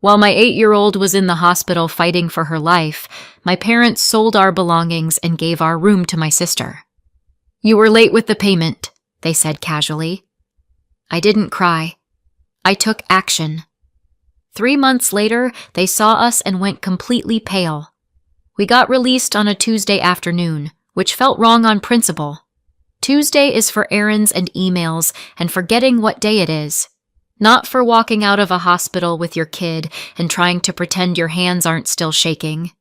While my 8-year-old was in the hospital fighting for her life, my parents sold our belongings and gave our room to my sister. "You were late with the payment," they said casually. I didn't cry. I took action. 3 months later, they saw us and went completely pale. We got released on a Tuesday afternoon, which felt wrong on principle. Tuesday is for errands and emails and forgetting what day it is, not for walking out of a hospital with your kid and trying to pretend your hands aren't still shaking.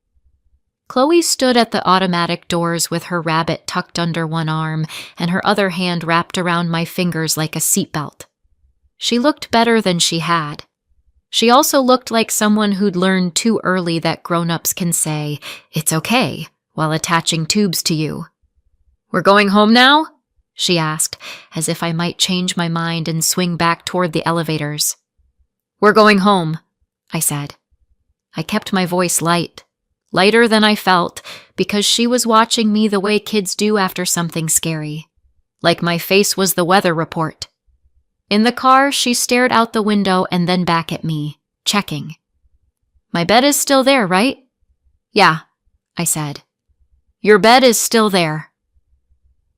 Chloe stood at the automatic doors with her rabbit tucked under one arm and her other hand wrapped around my fingers like a seatbelt. She looked better than she had. She also looked like someone who'd learned too early that grown-ups can say, "It's okay," while attaching tubes to you. "We're going home now?" she asked, as if I might change my mind and swing back toward the elevators. "We're going home," I said. I kept my voice light, lighter than I felt, because she was watching me the way kids do after something scary, like my face was the weather report. In the car, she stared out the window and then back at me, checking. "My bed is still there, right?" "Yeah," I said. "Your bed is still there."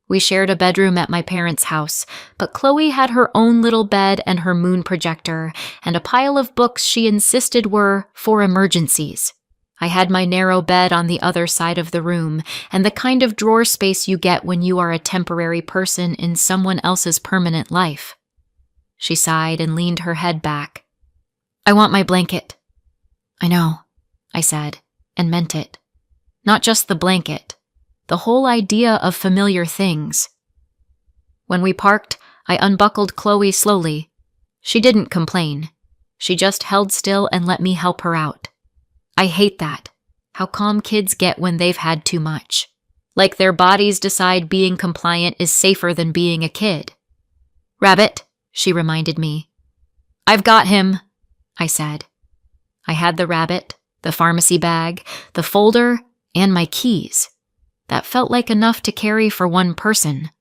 We shared a bedroom at my parents' house, but Chloe had her own little bed and her moon projector, and a pile of books she insisted were for emergencies. I had my narrow bed on the other side of the room, and the kind of drawer space you get when you are a temporary person in someone else's permanent life. She sighed and leaned her head back. "I want my blanket." "I know," I said, and meant it. Not just the blanket, the whole idea of familiar things. When we parked, I unbuckled Chloe slowly. She didn't complain. She just held still and let me help her out. I hate that, how calm kids get when they've had too much. Like their bodies decide being compliant is safer than being a kid. "Rabbit," she reminded me. "I've got him," I said. I had the rabbit, the pharmacy bag, the folder, and my keys. That felt like enough to carry for one person.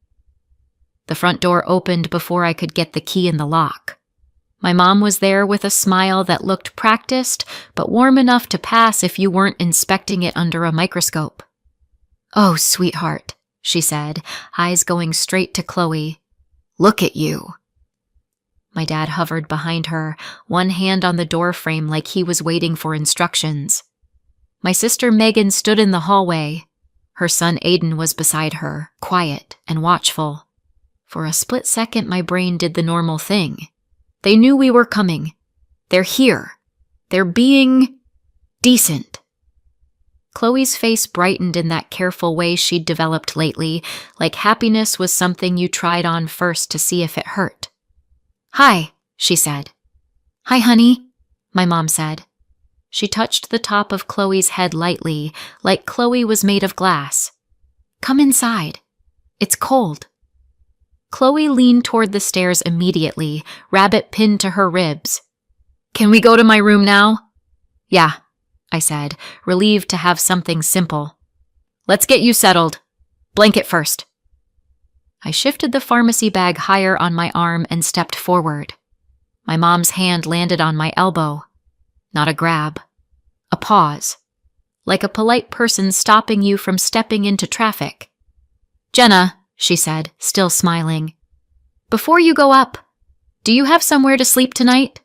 The front door opened before I could get the key in the lock. My mom was there with a smile that looked practiced, but warm enough to pass if you weren't inspecting it under a microscope. "Oh, sweetheart," she said, eyes going straight to Chloe. "Look at you." My dad hovered behind her, one hand on the door frame like he was waiting for instructions. My sister Megan stood in the hallway. Her son Aiden was beside her, quiet and watchful. For a split second, my brain did the normal thing. They knew we were coming. They're here. They're being decent. Chloe's face brightened in that careful way she'd developed lately, like happiness was something you tried on first to see if it hurt. "Hi," she said. "Hi, honey," my mom said. She touched the top of Chloe's head lightly, like Chloe was made of glass. "Come inside. It's cold." Chloe leaned toward the stairs immediately, rabbit pinned to her ribs. "Can we go to my room now?" "Yeah," I said, relieved to have something simple. "Let's get you settled. Blanket first." I shifted the pharmacy bag higher on my arm and stepped forward. My mom's hand landed on my elbow. Not a grab. A pause. Like a polite person stopping you from stepping into traffic. "Jenna," she said, still smiling. "Before you go up, do you have somewhere to sleep tonight?"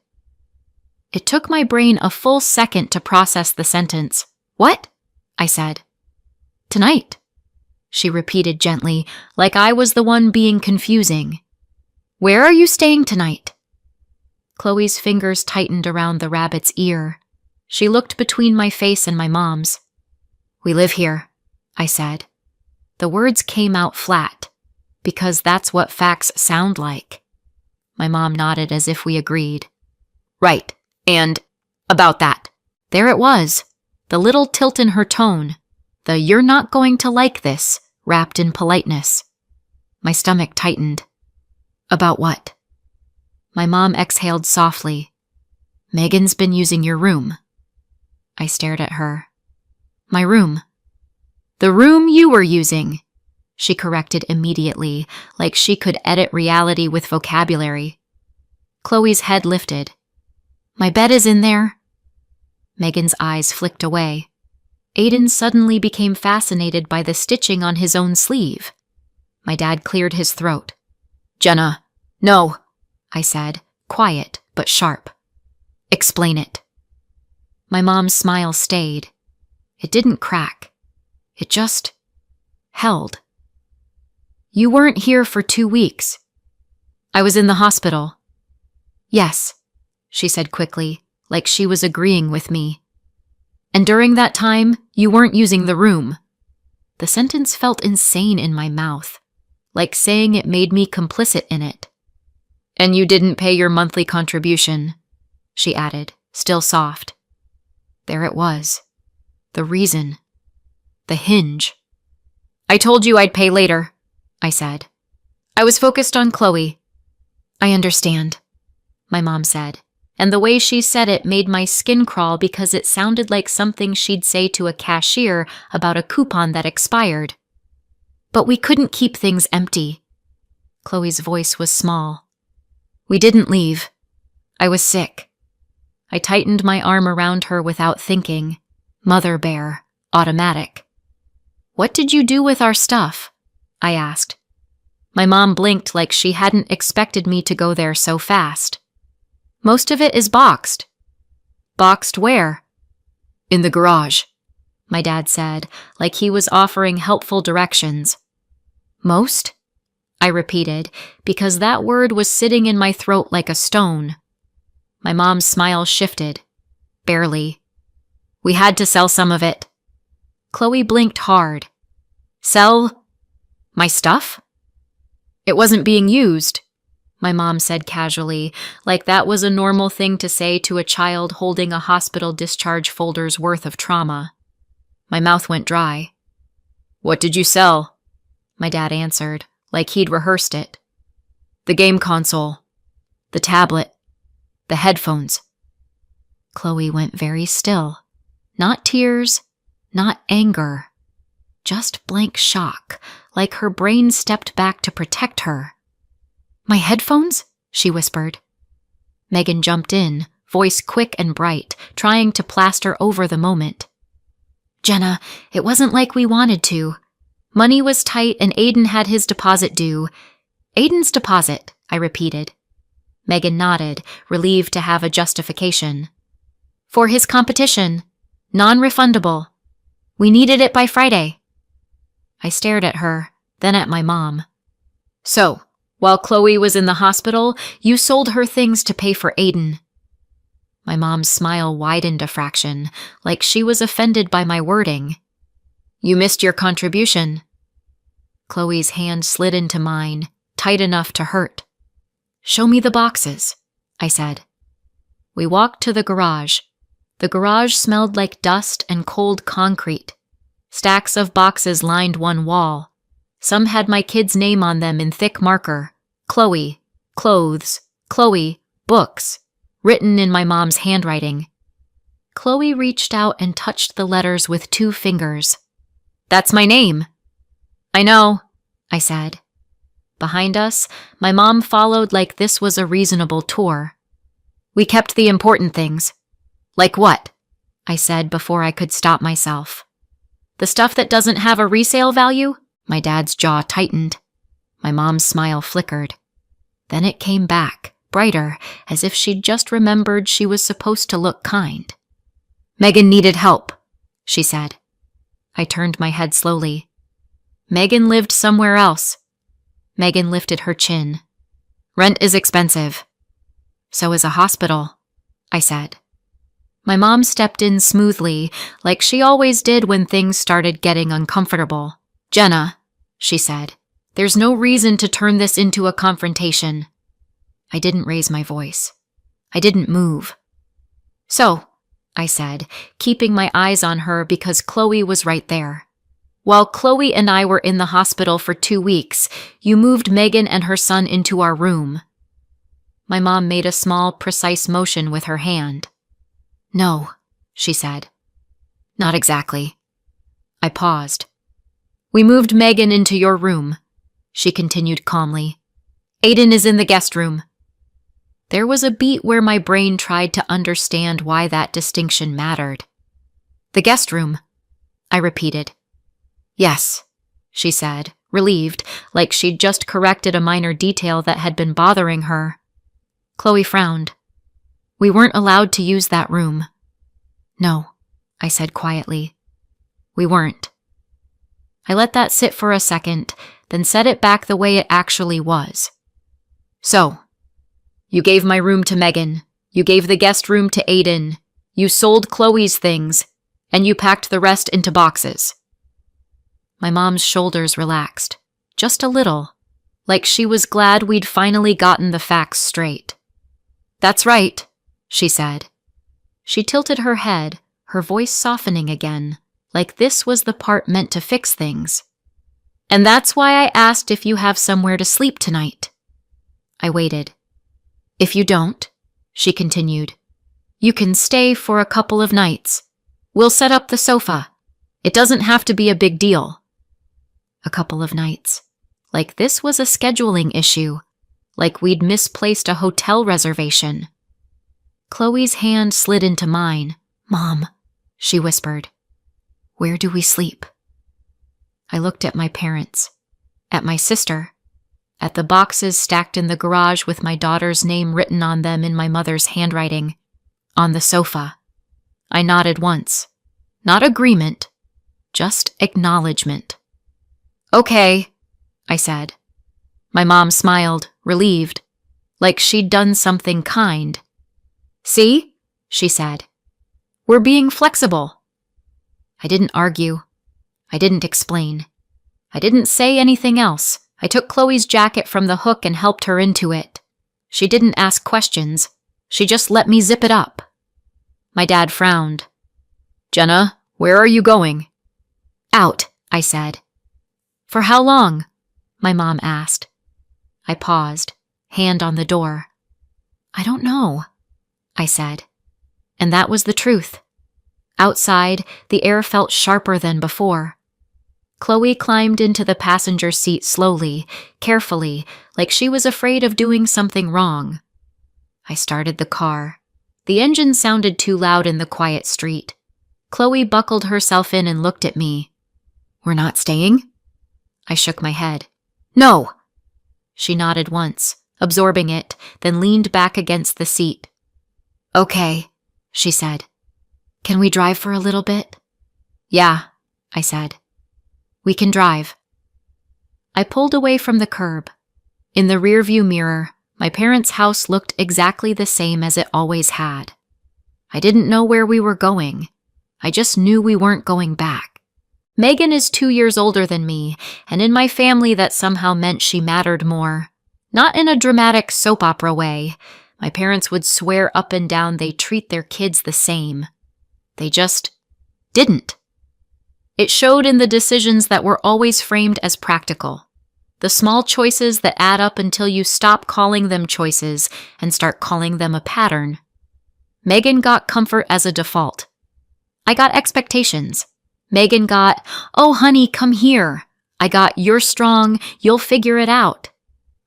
It took my brain a full second to process the sentence. "What?" I said. "Tonight," she repeated gently, like I was the one being confusing. "Where are you staying tonight?" Chloe's fingers tightened around the rabbit's ear. She looked between my face and my mom's. "We live here," I said. The words came out flat, because that's what facts sound like. My mom nodded as if we agreed. "Right, and about that." There it was, the little tilt in her tone, the "you're not going to like this," wrapped in politeness. My stomach tightened. "About what?" My mom exhaled softly. "Megan's been using your room." I stared at her. "My room." "The room you were using," she corrected immediately, like she could edit reality with vocabulary. Chloe's head lifted. "My bed is in there," Megan's eyes flicked away. Aiden suddenly became fascinated by the stitching on his own sleeve. My dad cleared his throat. "Jenna, no," I said, quiet but sharp. "Explain it." My mom's smile stayed. It didn't crack. It just held. "You weren't here for 2 weeks." "I was in the hospital." "Yes," she said quickly, like she was agreeing with me. "And during that time, you weren't using the room." The sentence felt insane in my mouth, like saying it made me complicit in it. "And you didn't pay your monthly contribution," she added, still soft. There it was. The reason. The hinge. "I told you I'd pay later," I said. "I was focused on Chloe." "I understand," my mom said, and the way she said it made my skin crawl because it sounded like something she'd say to a cashier about a coupon that expired. "But we couldn't keep things empty." Chloe's voice was small. "We didn't leave. I was sick." I tightened my arm around her without thinking. Mother bear, automatic. "What did you do with our stuff?" I asked. My mom blinked like she hadn't expected me to go there so fast. "Most of it is boxed." "Boxed where?" "In the garage," my dad said, like he was offering helpful directions. "Most?" I repeated, because that word was sitting in my throat like a stone. My mom's smile shifted. Barely. "We had to sell some of it." Chloe blinked hard. "Sell my stuff?" "It wasn't being used," my mom said casually, like that was a normal thing to say to a child holding a hospital discharge folder's worth of trauma. My mouth went dry. "What did you sell?" my dad answered, like he'd rehearsed it. "The game console, the tablet, the headphones." Chloe went very still. Not tears, not anger. Just blank shock, like her brain stepped back to protect her. "My headphones?" she whispered. Megan jumped in, voice quick and bright, trying to plaster over the moment. "Jenna, it wasn't like we wanted to. Money was tight and Aiden had his deposit due." "Aiden's deposit," I repeated. Megan nodded, relieved to have a justification. "For his competition. Non-refundable. We needed it by Friday." I stared at her, then at my mom. "So, while Chloe was in the hospital, you sold her things to pay for Aiden." My mom's smile widened a fraction, like she was offended by my wording. "You missed your contribution." Chloe's hand slid into mine, tight enough to hurt. "Show me the boxes," I said. We walked to the garage. The garage smelled like dust and cold concrete. Stacks of boxes lined one wall. Some had my kid's name on them in thick marker. Chloe, clothes, Chloe, books, written in my mom's handwriting. Chloe reached out and touched the letters with 2 fingers. "That's my name." "I know," I said. Behind us, my mom followed like this was a reasonable tour. "We kept the important things." "Like what?" I said before I could stop myself. "The stuff that doesn't have a resale value?" My dad's jaw tightened. My mom's smile flickered. Then it came back, brighter, as if she'd just remembered she was supposed to look kind. "Megan needed help," she said. I turned my head slowly. "Megan lived somewhere else." Megan lifted her chin. "Rent is expensive." "So is a hospital," I said. My mom stepped in smoothly, like she always did when things started getting uncomfortable. "Jenna," she said, "there's no reason to turn this into a confrontation." I didn't raise my voice. I didn't move. "So," I said, keeping my eyes on her because Chloe was right there. "While Chloe and I were in the hospital for 2 weeks, you moved Megan and her son into our room." My mom made a small, precise motion with her hand. "No," she said. "Not exactly." I paused. "We moved Megan into your room," she continued calmly. "Aiden is in the guest room." There was a beat where my brain tried to understand why that distinction mattered. The guest room, I repeated. Yes, she said, relieved, like she'd just corrected a minor detail that had been bothering her. Chloe frowned. We weren't allowed to use that room. No, I said quietly. We weren't. I let that sit for a second, then set it back the way it actually was. So, you gave my room to Megan, you gave the guest room to Aiden, you sold Chloe's things, and you packed the rest into boxes. My mom's shoulders relaxed, just a little, like she was glad we'd finally gotten the facts straight. That's right, she said. She tilted her head, her voice softening again, like this was the part meant to fix things. And that's why I asked if you have somewhere to sleep tonight. I waited. If you don't, she continued, you can stay for a couple of nights. We'll set up the sofa. It doesn't have to be a big deal. A couple of nights. Like this was a scheduling issue. Like we'd misplaced a hotel reservation. Chloe's hand slid into mine. Mom, she whispered. Where do we sleep? I looked at my parents, at my sister, at the boxes stacked in the garage with my daughter's name written on them in my mother's handwriting, on the sofa. I nodded once. Not agreement, just acknowledgement. Okay, I said. My mom smiled, relieved, like she'd done something kind. See, she said. We're being flexible. I didn't argue. I didn't explain. I didn't say anything else. I took Chloe's jacket from the hook and helped her into it. She didn't ask questions. She just let me zip it up. My dad frowned. Jenna, where are you going? Out, I said. For how long? My mom asked. I paused, hand on the door. I don't know, I said. And that was the truth. Outside, the air felt sharper than before. Chloe climbed into the passenger seat slowly, carefully, like she was afraid of doing something wrong. I started the car. The engine sounded too loud in the quiet street. Chloe buckled herself in and looked at me. We're not staying? I shook my head. No! She nodded once, absorbing it, then leaned back against the seat. Okay, she said. Can we drive for a little bit? Yeah, I said. We can drive. I pulled away from the curb. In the rearview mirror, my parents' house looked exactly the same as it always had. I didn't know where we were going. I just knew we weren't going back. Megan is 2 years older than me, and in my family that somehow meant she mattered more. Not in a dramatic soap opera way. My parents would swear up and down they treat their kids the same. They just didn't. It showed in the decisions that were always framed as practical. The small choices that add up until you stop calling them choices and start calling them a pattern. Megan got comfort as a default. I got expectations. Megan got, oh honey, come here. I got, you're strong, you'll figure it out.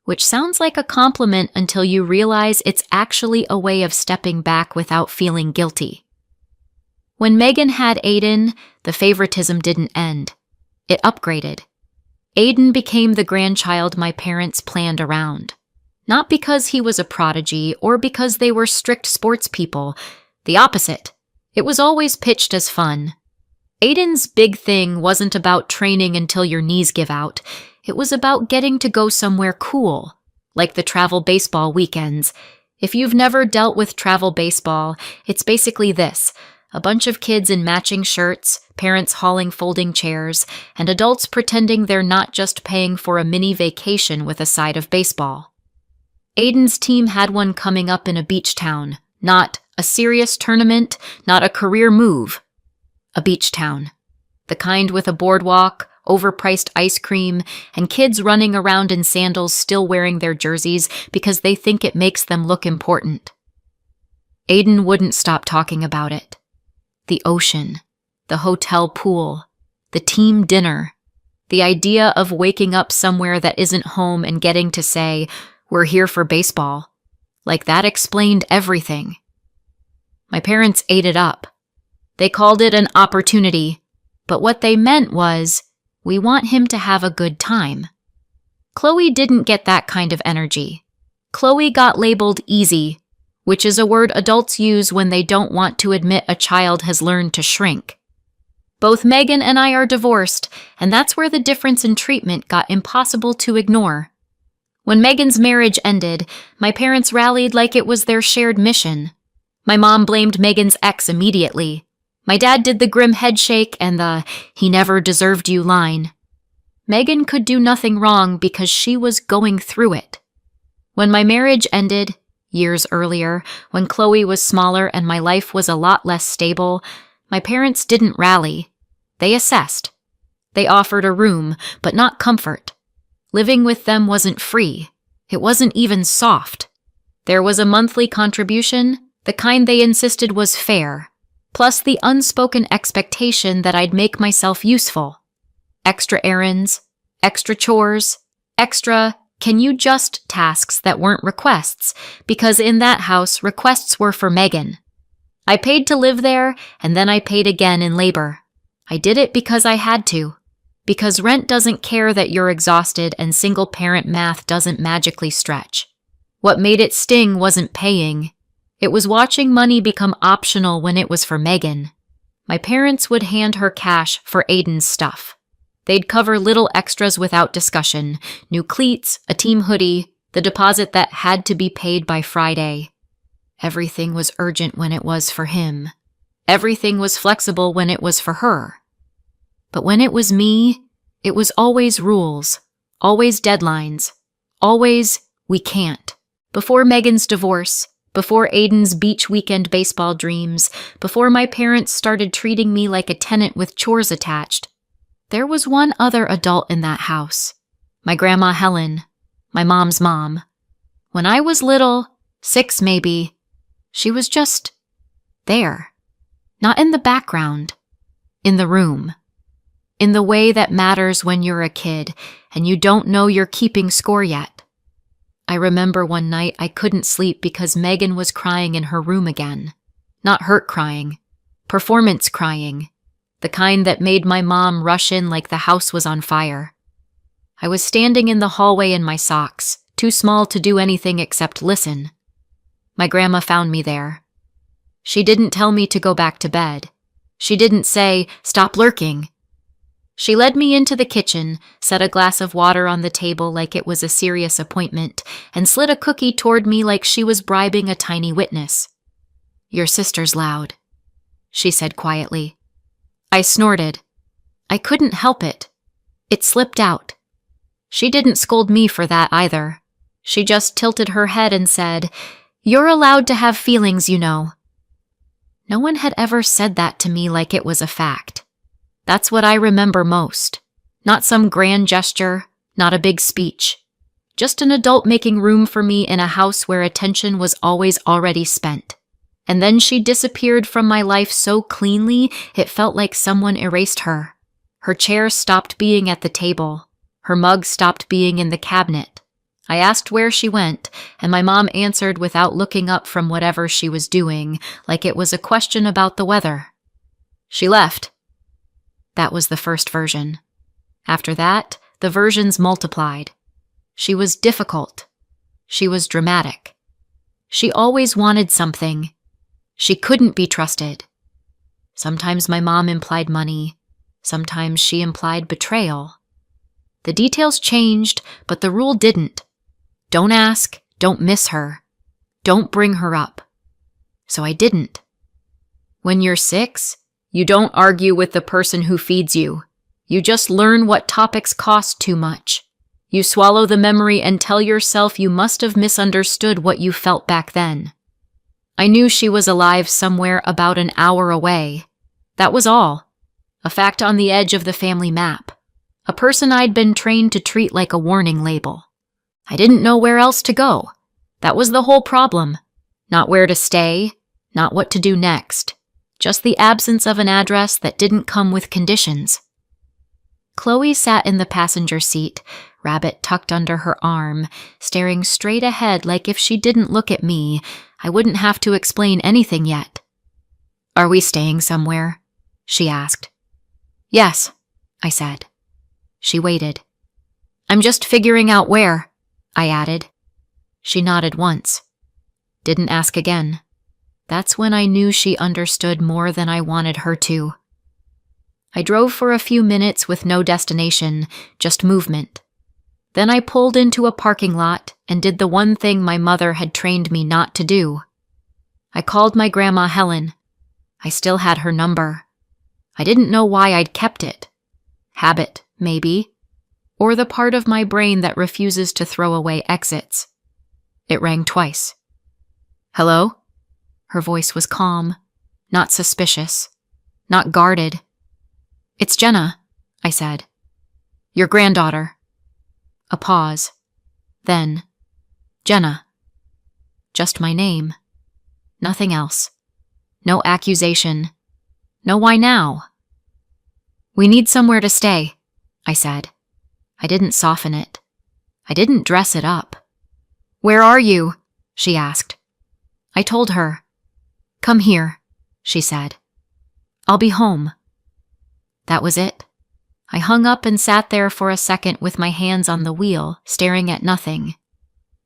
Which sounds like a compliment until you realize it's actually a way of stepping back without feeling guilty. When Megan had Aiden, the favoritism didn't end. It upgraded. Aiden became the grandchild my parents planned around. Not because he was a prodigy or because they were strict sports people. The opposite. It was always pitched as fun. Aiden's big thing wasn't about training until your knees give out. It was about getting to go somewhere cool, like the travel baseball weekends. If you've never dealt with travel baseball, it's basically this. A bunch of kids in matching shirts, parents hauling folding chairs, and adults pretending they're not just paying for a mini vacation with a side of baseball. Aiden's team had one coming up in a beach town. Not a serious tournament, not a career move. A beach town. The kind with a boardwalk, overpriced ice cream, and kids running around in sandals still wearing their jerseys because they think it makes them look important. Aiden wouldn't stop talking about it. The ocean, the hotel pool, the team dinner, the idea of waking up somewhere that isn't home and getting to say, we're here for baseball. Like that explained everything. My parents ate it up. They called it an opportunity, but what they meant was, we want him to have a good time. Chloe didn't get that kind of energy. Chloe got labeled easy, which is a word adults use when they don't want to admit a child has learned to shrink. Both Megan and I are divorced, and that's where the difference in treatment got impossible to ignore. When Megan's marriage ended, my parents rallied like it was their shared mission. My mom blamed Megan's ex immediately. My dad did the grim headshake and the "he never deserved you" line. Megan could do nothing wrong because she was going through it. When my marriage ended, years earlier, when Chloe was smaller and my life was a lot less stable, my parents didn't rally. They assessed. They offered a room, but not comfort. Living with them wasn't free. It wasn't even soft. There was a monthly contribution, the kind they insisted was fair, plus the unspoken expectation that I'd make myself useful. Extra errands, extra chores, extra "can you just" tasks that weren't requests, because in that house, requests were for Megan. I paid to live there, and then I paid again in labor. I did it because I had to. Because rent doesn't care that you're exhausted and single-parent math doesn't magically stretch. What made it sting wasn't paying. It was watching money become optional when it was for Megan. My parents would hand her cash for Aiden's stuff. They'd cover little extras without discussion: new cleats, a team hoodie, the deposit that had to be paid by Friday. Everything was urgent when it was for him. Everything was flexible when it was for her. But when it was me, it was always rules, always deadlines, always "we can't." Before Megan's divorce, before Aiden's beach weekend baseball dreams, before my parents started treating me like a tenant with chores attached, there was one other adult in that house. My grandma Helen, my mom's mom. When I was little, 6 maybe, she was just there. Not in the background, in the room. In the way that matters when you're a kid and you don't know you're keeping score yet. I remember one night I couldn't sleep because Megan was crying in her room again. Not hurt crying, performance crying. The kind that made my mom rush in like the house was on fire. I was standing in the hallway in my socks, too small to do anything except listen. My grandma found me there. She didn't tell me to go back to bed. She didn't say, "Stop lurking." She led me into the kitchen, set a glass of water on the table like it was a serious appointment, and slid a cookie toward me like she was bribing a tiny witness. "Your sister's loud," she said quietly. I snorted. I couldn't help it. It slipped out. She didn't scold me for that either. She just tilted her head and said, "You're allowed to have feelings, you know." No one had ever said that to me like it was a fact. That's what I remember most. Not some grand gesture, not a big speech. Just an adult making room for me in a house where attention was always already spent. And then she disappeared from my life so cleanly it felt like someone erased her. Her chair stopped being at the table. Her mug stopped being in the cabinet. I asked where she went, and my mom answered without looking up from whatever she was doing, like it was a question about the weather. She left. That was the first version. After that, the versions multiplied. She was difficult. She was dramatic. She always wanted something. She couldn't be trusted. Sometimes my mom implied money. Sometimes she implied betrayal. The details changed, but the rule didn't. Don't ask, don't miss her. Don't bring her up. So I didn't. When you're 6, you don't argue with the person who feeds you. You just learn what topics cost too much. You swallow the memory and tell yourself you must have misunderstood what you felt back then. I knew she was alive somewhere about an hour away. That was all. A fact on the edge of the family map. A person I'd been trained to treat like a warning label. I didn't know where else to go. That was the whole problem. Not where to stay, not what to do next. Just the absence of an address that didn't come with conditions. Chloe sat in the passenger seat, Rabbit tucked under her arm, staring straight ahead like if she didn't look at me, I wouldn't have to explain anything yet. "Are we staying somewhere?" she asked. "Yes," I said. She waited. "I'm just figuring out where," I added. She nodded once. Didn't ask again. That's when I knew she understood more than I wanted her to. I drove for a few minutes with no destination, just movement. Then I pulled into a parking lot and did the one thing my mother had trained me not to do. I called my grandma Helen. I still had her number. I didn't know why I'd kept it. Habit, maybe. Or the part of my brain that refuses to throw away exits. It rang twice. "Hello?" Her voice was calm, not suspicious, not guarded. "It's Jenna," I said. "Your granddaughter." A pause. Then, "Jenna." Just my name. Nothing else. No accusation. No why now. "We need somewhere to stay," I said. I didn't soften it. I didn't dress it up. "Where are you?" she asked. I told her. "Come here," she said. "I'll be home." That was it. I hung up and sat there for a second with my hands on the wheel, staring at nothing.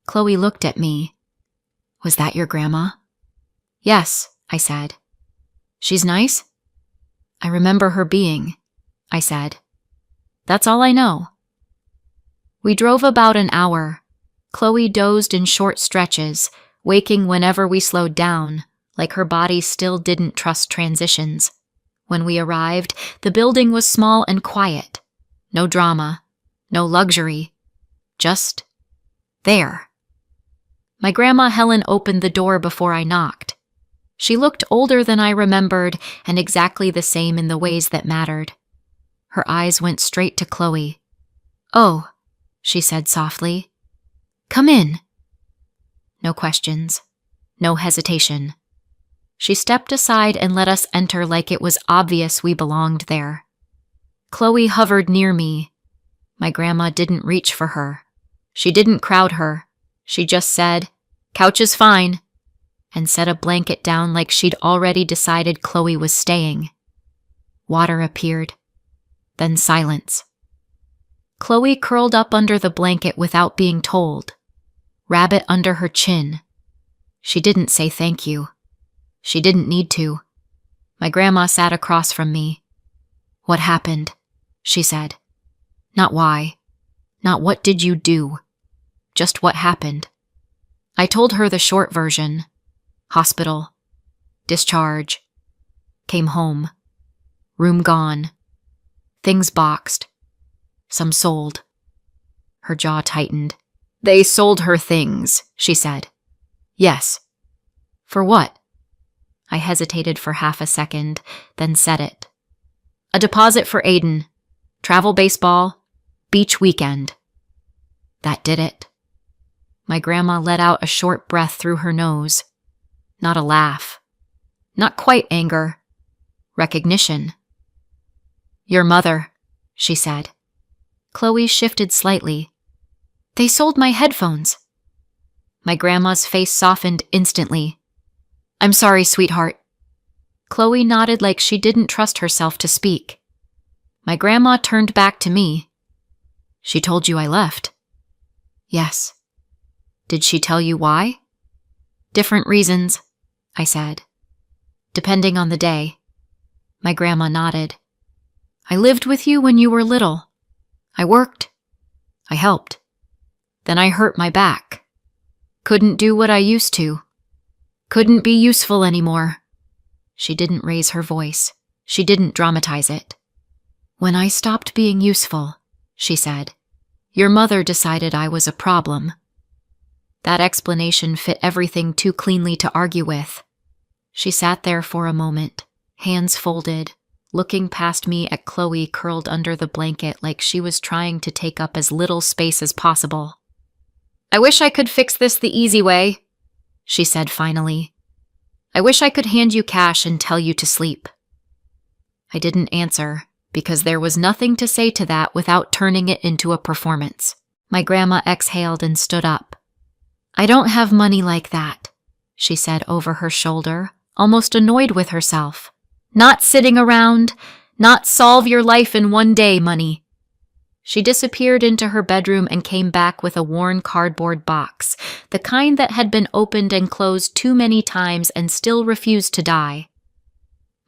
Chloe looked at me. "Was that your grandma?" "Yes," I said. "She's nice?" "I remember her being," I said. "That's all I know." We drove about an hour. Chloe dozed in short stretches, waking whenever we slowed down, like her body still didn't trust transitions. When we arrived, the building was small and quiet. No drama, no luxury. Just there. My grandma Helen opened the door before I knocked. She looked older than I remembered and exactly the same in the ways that mattered. Her eyes went straight to Chloe. "Oh," she said softly. "Come in." No questions. No hesitation. She stepped aside and let us enter like it was obvious we belonged there. Chloe hovered near me. My grandma didn't reach for her. She didn't crowd her. She just said, "Couch is fine," and set a blanket down like she'd already decided Chloe was staying. Water appeared. Then silence. Chloe curled up under the blanket without being told. Rabbit under her chin. She didn't say thank you. She didn't need to. My grandma sat across from me. "What happened?" she said. Not why. Not what did you do. Just what happened. I told her the short version. Hospital. Discharge. Came home. Room gone. Things boxed. Some sold. Her jaw tightened. "They sold her things," she said. "Yes." "For what?" I hesitated for half a second, then said it. "A deposit for Aiden. Travel baseball. Beach weekend." That did it. My grandma let out a short breath through her nose. Not a laugh. Not quite anger. Recognition. "Your mother," she said. Chloe shifted slightly. "They sold my headphones." My grandma's face softened instantly. "I'm sorry, sweetheart." Chloe nodded like she didn't trust herself to speak. My grandma turned back to me. "She told you I left?" "Yes." "Did she tell you why?" "Different reasons," I said. "Depending on the day." My grandma nodded. "I lived with you when you were little. I worked. I helped. Then I hurt my back. Couldn't do what I used to. Couldn't be useful anymore." She didn't raise her voice. She didn't dramatize it. "When I stopped being useful," she said, "your mother decided I was a problem." That explanation fit everything too cleanly to argue with. She sat there for a moment, hands folded, looking past me at Chloe curled under the blanket like she was trying to take up as little space as possible. "I wish I could fix this the easy way," she said finally. "I wish I could hand you cash and tell you to sleep." I didn't answer, because there was nothing to say to that without turning it into a performance. My grandma exhaled and stood up. I don't have money like that, she said over her shoulder, almost annoyed with herself. Not sitting around, not solve your life in one day money. She disappeared into her bedroom and came back with a worn cardboard box, the kind that had been opened and closed too many times and still refused to die.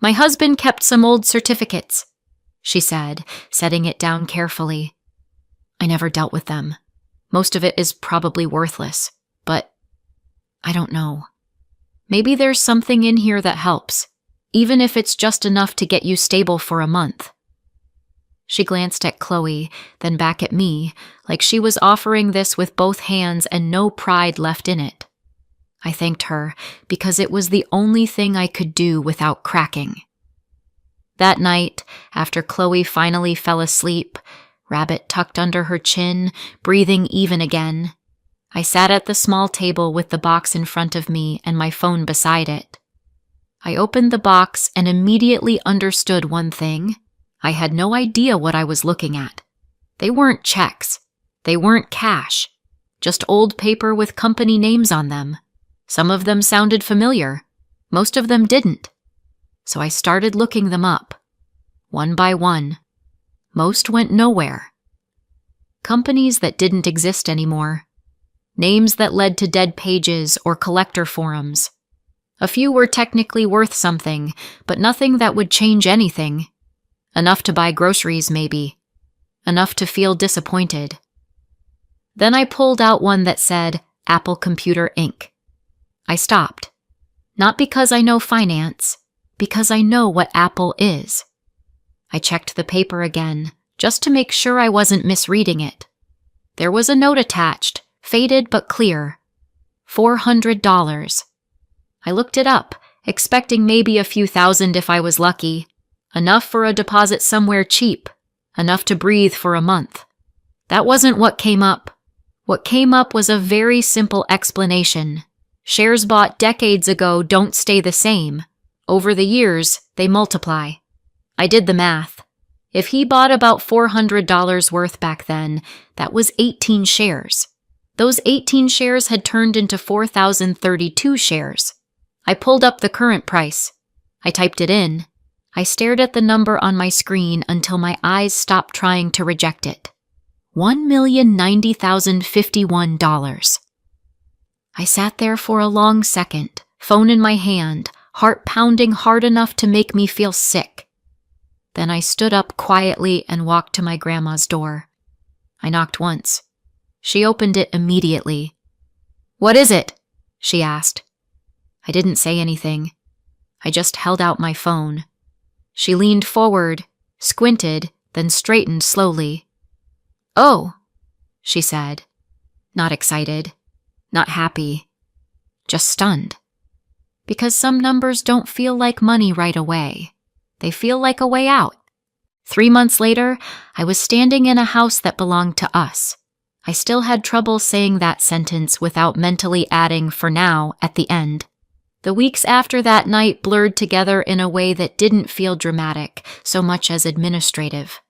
My husband kept some old certificates, she said, setting it down carefully. I never dealt with them. Most of it is probably worthless, but I don't know. Maybe there's something in here that helps, even if it's just enough to get you stable for a month. She glanced at Chloe, then back at me, like she was offering this with both hands and no pride left in it. I thanked her, because it was the only thing I could do without cracking. That night, after Chloe finally fell asleep, Rabbit tucked under her chin, breathing even again, I sat at the small table with the box in front of me and my phone beside it. I opened the box and immediately understood one thing. I had no idea what I was looking at. They weren't checks. They weren't cash. Just old paper with company names on them. Some of them sounded familiar. Most of them didn't. So I started looking them up. One by one. Most went nowhere. Companies that didn't exist anymore. Names that led to dead pages or collector forums. A few were technically worth something, but nothing that would change anything. Enough to buy groceries, maybe. Enough to feel disappointed. Then I pulled out one that said, Apple Computer Inc. I stopped. Not because I know finance, because I know what Apple is. I checked the paper again, just to make sure I wasn't misreading it. There was a note attached, faded but clear. $400. I looked it up, expecting maybe a few thousand if I was lucky. Enough for a deposit somewhere cheap. Enough to breathe for a month. That wasn't what came up. What came up was a very simple explanation. Shares bought decades ago don't stay the same. Over the years, they multiply. I did the math. If he bought about $400 worth back then, that was 18 shares. Those 18 shares had turned into 4,032 shares. I pulled up the current price. I typed it in. I stared at the number on my screen until my eyes stopped trying to reject it. $1,090,051. I sat there for a long second, phone in my hand, heart pounding hard enough to make me feel sick. Then I stood up quietly and walked to my grandma's door. I knocked once. She opened it immediately. "What is it?" she asked. I didn't say anything. I just held out my phone. She leaned forward, squinted, then straightened slowly. "Oh," she said. Not excited, not happy, just stunned. Because some numbers don't feel like money right away. They feel like a way out. 3 months later, I was standing in a house that belonged to us. I still had trouble saying that sentence without mentally adding "for now" at the end. The weeks after that night blurred together in a way that didn't feel dramatic so much as administrative.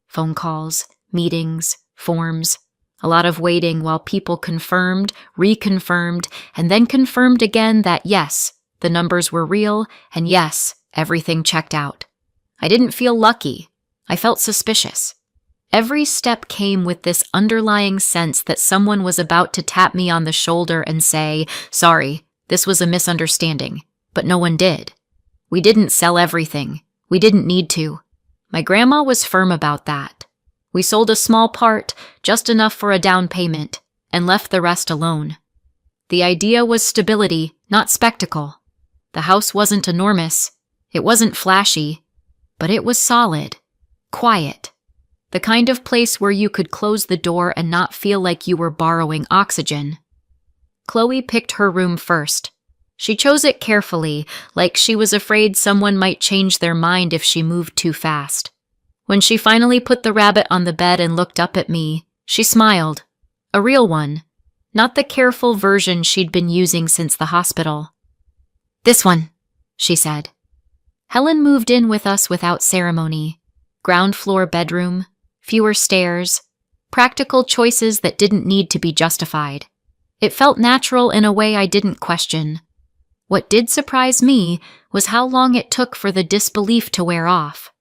Phone calls, meetings, forms, a lot of waiting while people confirmed, reconfirmed, and then confirmed again that yes, the numbers were real, and yes, everything checked out. I didn't feel lucky. I felt suspicious. Every step came with this underlying sense that someone was about to tap me on the shoulder and say, "Sorry, this was a misunderstanding," but no one did. We didn't sell everything. We didn't need to. My grandma was firm about that. We sold a small part, just enough for a down payment, and left the rest alone. The idea was stability, not spectacle. The house wasn't enormous. It wasn't flashy, but it was solid, quiet. The kind of place where you could close the door and not feel like you were borrowing oxygen. Chloe picked her room first. She chose it carefully, like she was afraid someone might change their mind if she moved too fast. When she finally put the rabbit on the bed and looked up at me, she smiled. A real one, not the careful version she'd been using since the hospital. "This one," she said. Helen moved in with us without ceremony. Ground floor bedroom, fewer stairs, Practical choices that didn't need to be justified. It felt natural in a way I didn't question. What did surprise me was how long it took for the disbelief to wear off.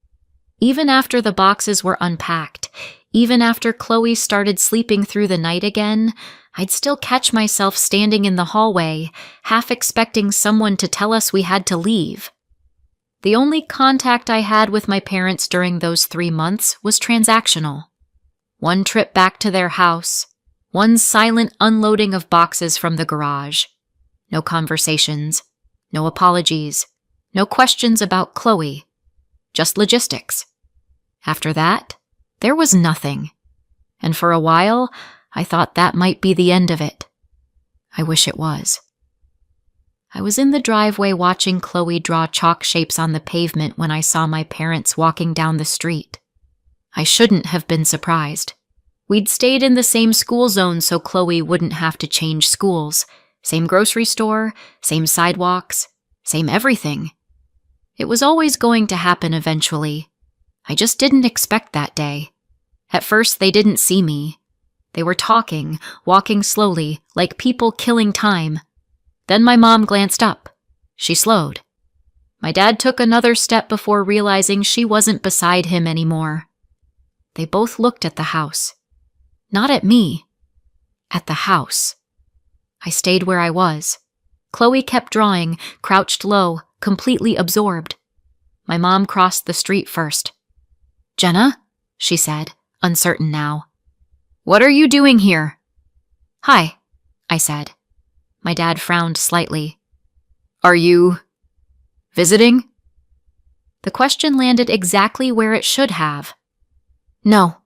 Even after the boxes were unpacked, even after Chloe started sleeping through the night again, I'd still catch myself standing in the hallway, half expecting someone to tell us we had to leave. The only contact I had with my parents during those 3 months was transactional. One trip back to their house, one silent unloading of boxes from the garage. No conversations, no apologies, no questions about Chloe, just logistics. After that, there was nothing. And for a while, I thought that might be the end of it. I wish it was. I was in the driveway watching Chloe draw chalk shapes on the pavement when I saw my parents walking down the street. I shouldn't have been surprised. We'd stayed in the same school zone so Chloe wouldn't have to change schools. Same grocery store, same sidewalks, same everything. It was always going to happen eventually. I just didn't expect that day. At first, they didn't see me. They were talking, walking slowly, like people killing time. Then my mom glanced up. She slowed. My dad took another step before realizing she wasn't beside him anymore. They both looked at the house. Not at me. At the house. I stayed where I was. Chloe kept drawing, crouched low, completely absorbed. My mom crossed the street first. "Jenna?" she said, uncertain now. "What are you doing here?" "Hi," I said. My dad frowned slightly. "Are you visiting?" The question landed exactly where it should have. "No,"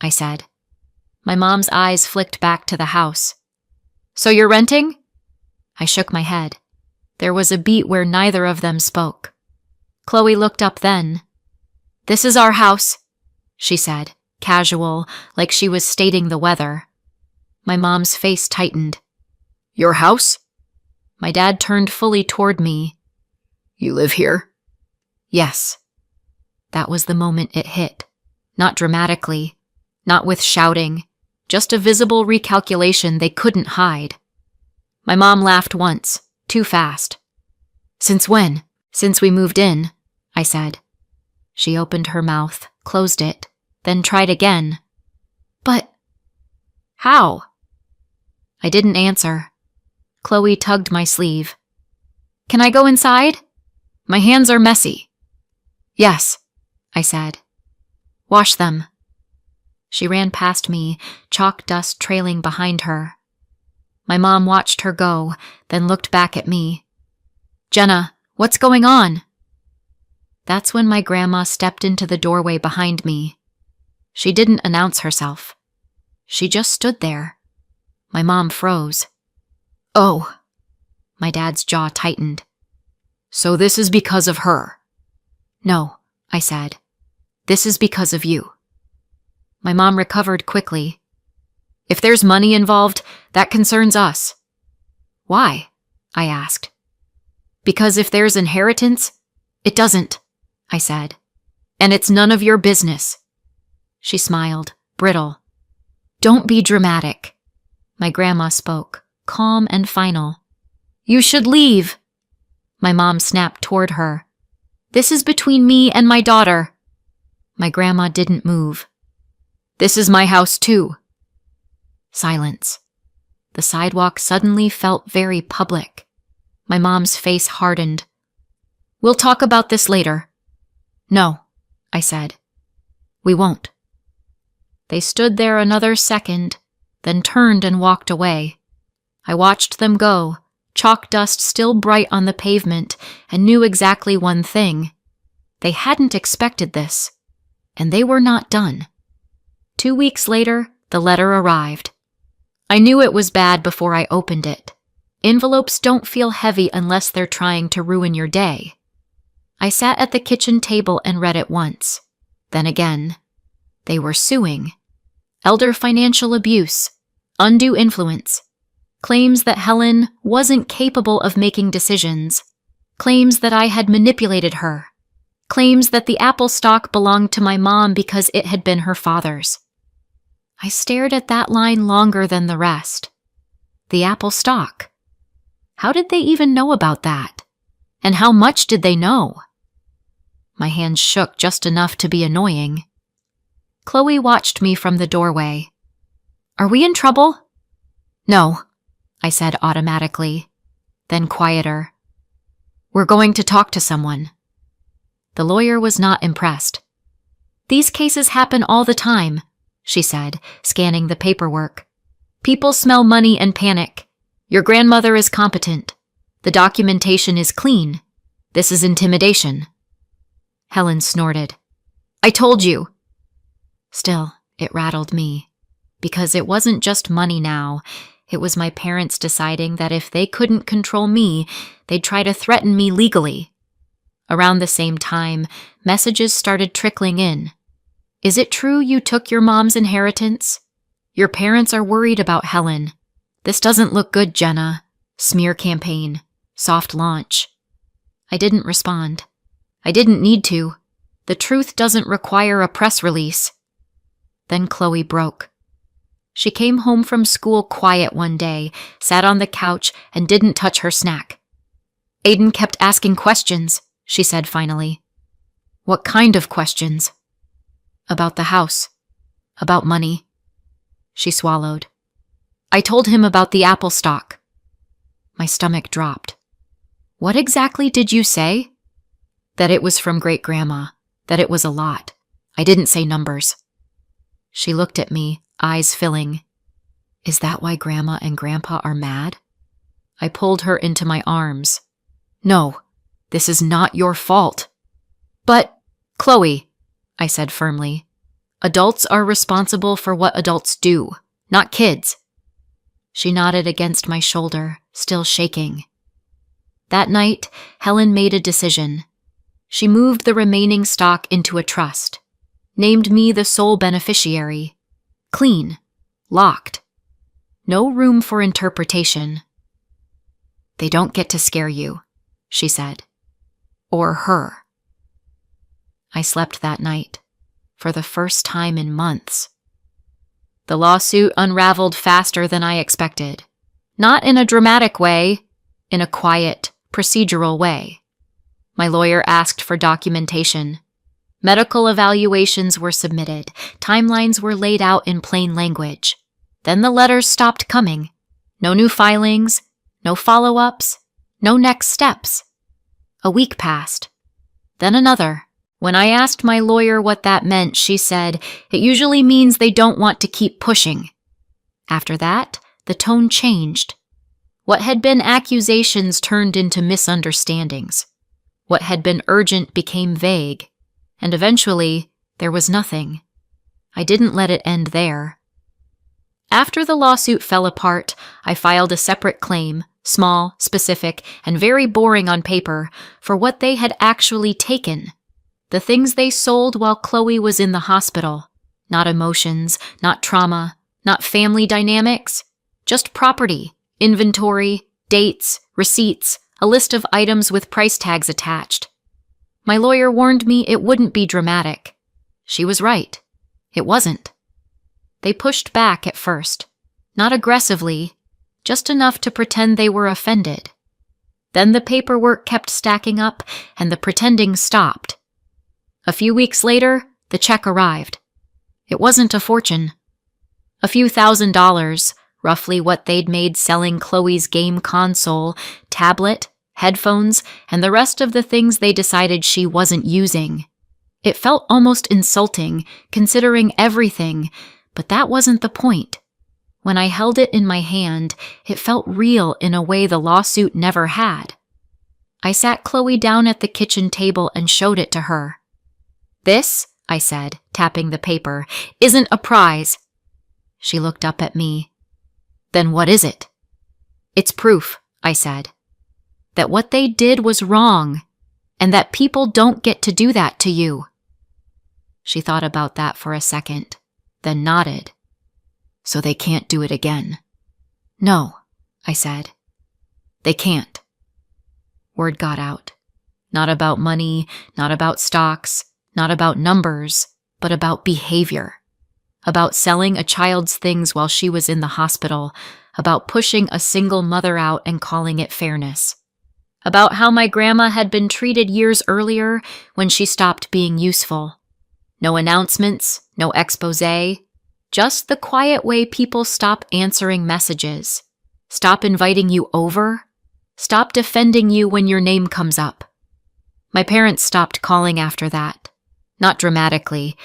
I said. My mom's eyes flicked back to the house. "So you're renting?" I shook my head. There was a beat where neither of them spoke. Chloe looked up then. "This is our house," she said, casual, like she was stating the weather. My mom's face tightened. "Your house?" My dad turned fully toward me. "You live here?" "Yes." That was the moment it hit. Not dramatically, not with shouting, just a visible recalculation they couldn't hide. My mom laughed once, too fast. "Since when?" "Since we moved in," I said. She opened her mouth, closed it, then tried again. "But how?" I didn't answer. Chloe tugged my sleeve. "Can I go inside? My hands are messy." "Yes," I said. "Wash them." She ran past me, chalk dust trailing behind her. My mom watched her go, then looked back at me. "Jenna, what's going on?" That's when my grandma stepped into the doorway behind me. She didn't announce herself. She just stood there. My mom froze. "Oh." My dad's jaw tightened. "So this is because of her?" "No," I said. "This is because of you." My mom recovered quickly. "If there's money involved, that concerns us." "Why?" I asked. "Because if there's inheritance, it doesn't," I said. "And it's none of your business." She smiled, brittle. "Don't be dramatic." My grandma spoke, calm and final. "You should leave." My mom snapped toward her. "This is between me and my daughter." My grandma didn't move. "This is my house too." Silence. The sidewalk suddenly felt very public. My mom's face hardened. "We'll talk about this later." "No," I said. "We won't." They stood there another second, then turned and walked away. I watched them go, chalk dust still bright on the pavement, and knew exactly one thing. They hadn't expected this, and they were not done. 2 weeks later, the letter arrived. I knew it was bad before I opened it. Envelopes don't feel heavy unless they're trying to ruin your day. I sat at the kitchen table and read it once. Then again. They were suing. Elder financial abuse, undue influence, claims that Helen wasn't capable of making decisions, claims that I had manipulated her, claims that the Apple stock belonged to my mom because it had been her father's. I stared at that line longer than the rest. The Apple stock. How did they even know about that? And how much did they know? My hands shook just enough to be annoying. Chloe watched me from the doorway. Are we in trouble? No, I said automatically, then quieter. We're going to talk to someone. The lawyer was not impressed. These cases happen all the time, she said, scanning the paperwork. People smell money and panic. Your grandmother is competent. The documentation is clean. This is intimidation. Helen snorted. I told you. Still, it rattled me, because it wasn't just money now. It was my parents deciding that if they couldn't control me, they'd try to threaten me legally. Around the same time, messages started trickling in. Is it true you took your mom's inheritance? Your parents are worried about Helen. This doesn't look good, Jenna. Smear campaign. Soft launch. I didn't respond. I didn't need to. The truth doesn't require a press release. Then Chloe broke. She came home from school quiet one day, sat on the couch, and didn't touch her snack. Aiden kept asking questions, she said finally. What kind of questions? About the house. About money. She swallowed. I told him about the Apple stock. My stomach dropped. What exactly did you say? That it was from Great-Grandma. That it was a lot. I didn't say numbers. She looked at me, eyes filling. Is that why Grandma and Grandpa are mad? I pulled her into my arms. No, this is not your fault. But, Chloe, I said firmly, adults are responsible for what adults do, not kids. She nodded against my shoulder, still shaking. That night, Helen made a decision. She moved the remaining stock into a trust, named me the sole beneficiary. Clean. Locked. No room for interpretation. They don't get to scare you, she said. Or her. I slept that night, for the first time in months. The lawsuit unraveled faster than I expected. Not in a dramatic way, in a quiet, procedural way. My lawyer asked for documentation. Medical evaluations were submitted. Timelines were laid out in plain language. Then the letters stopped coming. No new filings, no follow-ups, no next steps. A week passed. Then another. When I asked my lawyer what that meant, she said, it usually means they don't want to keep pushing. After that, the tone changed. What had been accusations turned into misunderstandings. What had been urgent became vague. And eventually, there was nothing. I didn't let it end there. After the lawsuit fell apart, I filed a separate claim, small, specific, and very boring on paper, for what they had actually taken. The things they sold while Chloe was in the hospital. Not emotions, not trauma, not family dynamics. Just property, inventory, dates, receipts, a list of items with price tags attached. My lawyer warned me it wouldn't be dramatic. She was right. It wasn't. They pushed back at first. Not aggressively, just enough to pretend they were offended. Then the paperwork kept stacking up, and the pretending stopped. A few weeks later, the check arrived. It wasn't a fortune. A few $1,000s, roughly what they'd made selling Chloe's game console, tablet, headphones, and the rest of the things they decided she wasn't using. It felt almost insulting, considering everything, but that wasn't the point. When I held it in my hand, it felt real in a way the lawsuit never had. I sat Chloe down at the kitchen table and showed it to her. This, I said, tapping the paper, isn't a prize. She looked up at me. Then what is it? It's proof, I said, that what they did was wrong, and that people don't get to do that to you. She thought about that for a second, then nodded. So they can't do it again. No, I said. They can't. Word got out. Not about money, not about stocks, not about numbers, but about behavior. about selling a child's things while she was in the hospital, about pushing a single mother out and calling it fairness, about how my grandma had been treated years earlier when she stopped being useful. No announcements, no expose, just the quiet way people stop answering messages, stop inviting you over, stop defending you when your name comes up. My parents stopped calling after that. Not dramatically,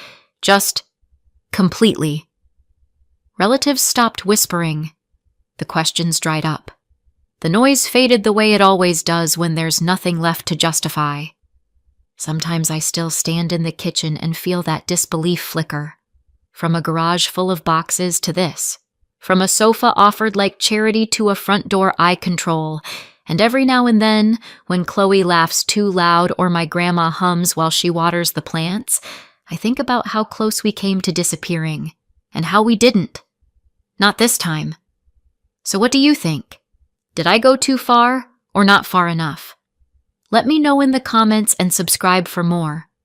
just completely. Relatives stopped whispering. The questions dried up. The noise faded the way it always does when there's nothing left to justify. Sometimes I still stand in the kitchen and feel that disbelief flicker. From a garage full of boxes to this. From a sofa offered like charity to a front door I control. And every now and then, when Chloe laughs too loud or my grandma hums while she waters the plants, I think about how close we came to disappearing, and how we didn't. Not this time. So what do you think? Did I go too far, or not far enough? Let me know in the comments and subscribe for more.